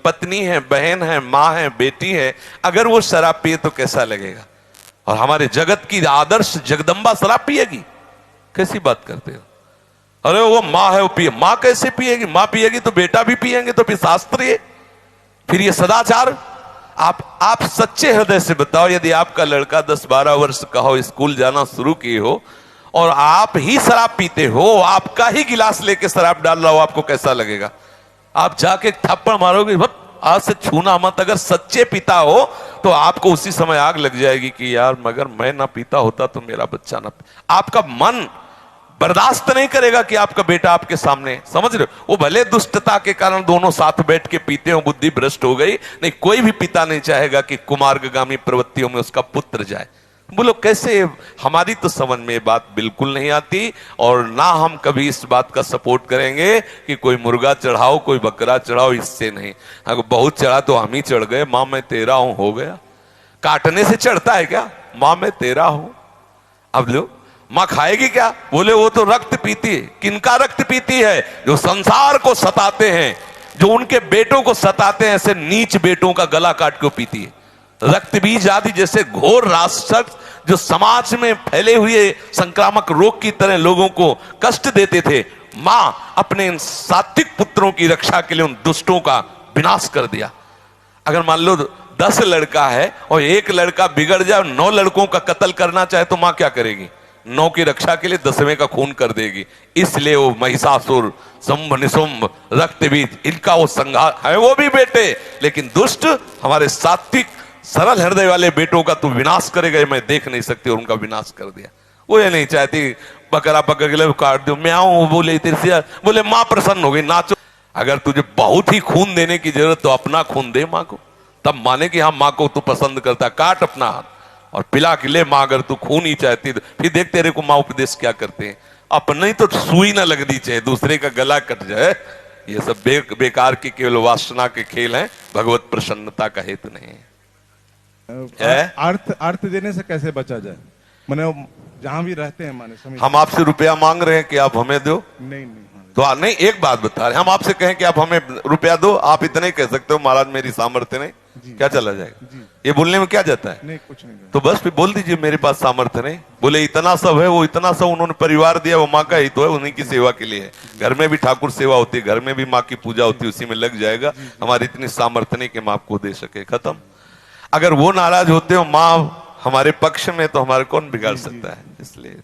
पत्नी है, बहन है, माँ है, बेटी है, अगर वो शराब पिए तो कैसा लगेगा? और हमारे जगत की आदर्श जगदम्बा शराब पिएगी? कैसी बात करते हो? अरे वो माँ है, वो पिए। माँ कैसे पिएगी? माँ पिएगी तो बेटा भी पिएंगे, तो फिर शास्त्र है, फिर ये सदाचार। आप सच्चे हृदय से बताओ, यदि आपका लड़का 10-12 वर्ष का हो, स्कूल जाना शुरू किए हो और आप ही शराब पीते हो, आपका ही गिलास लेके शराब डाल रहा हो, आपको कैसा लगेगा? आप जाके थप्पड़ मारोगे, बस आज से छूना मत। अगर सच्चे पिता हो तो आपको उसी समय आग लग जाएगी कि यार मगर मैं ना पीता होता तो मेरा बच्चा ना। आपका मन बर्दाश्त नहीं करेगा कि आपका बेटा आपके सामने, समझ रहे हो? वो भले दुष्टता के कारण दोनों साथ बैठ के पीते हो, बुद्धि भ्रष्ट हो गई, नहीं कोई भी पिता नहीं चाहेगा कि कुमार्गामी प्रवृत्तियों में उसका पुत्र जाए। बोलो कैसे? हमारी तो समझ में ये बात बिल्कुल नहीं आती, और ना हम कभी इस बात का सपोर्ट करेंगे कि कोई मुर्गा चढ़ाओ, कोई बकरा चढ़ाओ, इससे नहीं। अगर बहुत चढ़ा तो हम ही चढ़ गए, मां मैं तेरा हूं, हो गया। काटने से चढ़ता है क्या? मां मैं तेरा हूं। अब लो, मां खाएगी क्या? बोले वो तो रक्त पीती है। किनका रक्त पीती है? जो संसार को सताते हैं, जो उनके बेटों को सताते हैं, ऐसे नीच बेटों का गला काट के पीती है। रक्त बीज आदि जैसे घोर राक्षस जो समाज में फैले हुए संक्रामक रोग की तरह लोगों को कष्ट देते थे, मां अपने इन सात्विक पुत्रों की रक्षा के लिए उन दुष्टों का विनाश कर दिया। अगर मान लो 10 लड़का है और एक लड़का बिगड़ जाए, 9 लड़कों का कत्ल करना चाहे तो मां क्या करेगी? 9 की रक्षा के लिए 10वें का खून कर देगी। इसलिए वो महिषासुर, शुंभ निशुंभ, रक्त बीज, इनका वो संहार है। वो भी बेटे, लेकिन दुष्ट हमारे सात्विक सरल हृदय वाले बेटों का तू विनाश करेगा, मैं देख नहीं सकती, और उनका विनाश कर दिया। वो ये नहीं चाहती बकरा पकड़ के काट दो, मैं आऊं बोले तेरे, बोले मां प्रसन्न हो गई, नाचो। अगर तुझे बहुत ही खून देने की जरूरत तो अपना खून दे मां को, तब माने कि हाँ मां को तू पसंद करता। काट अपना हाथ और पिला के ले मां, अगर तू खून ही चाहती तो। फिर देख तेरे को मां उपदेश क्या करते हैं। अपने तो सुई ना लगनी चाहिए, दूसरे का गला कट जाए, ये सब बेकार की केवल वासना के खेल हैं, भगवत प्रसन्नता का हेतु नहीं है। अर्थ देने से कैसे बचा जाए? मैंने जहां भी रहते हैं माने, हम आपसे रुपया मांग रहे हैं कि आप हमें दो? नहीं तो नहीं, एक बात बता रहे, हम आपसे कहें कि आप हमें रुपया दो, आप इतने ही कह सकते हो महाराज मेरी सामर्थ्य नहीं, क्या चला जाएगा? ये बोलने में क्या जाता है? नहीं, कुछ नहीं। तो बस फिर बोल दीजिए मेरे पास सामर्थ्य नहीं। बोले इतना सब है, वो इतना सब उन्होंने परिवार दिया, वो माँ का ही तो है, उन्हीं की सेवा के लिए है। घर में भी ठाकुर सेवा होती है, घर में भी माँ की पूजा होती है, उसी में लग जाएगा। हमारी इतनी सामर्थ्य नहीं कि हम आपको दे सके, खत्म। अगर वो नाराज होते हो माँ हमारे पक्ष में, तो हमारे कौन बिगाड़ सकता है? इसलिए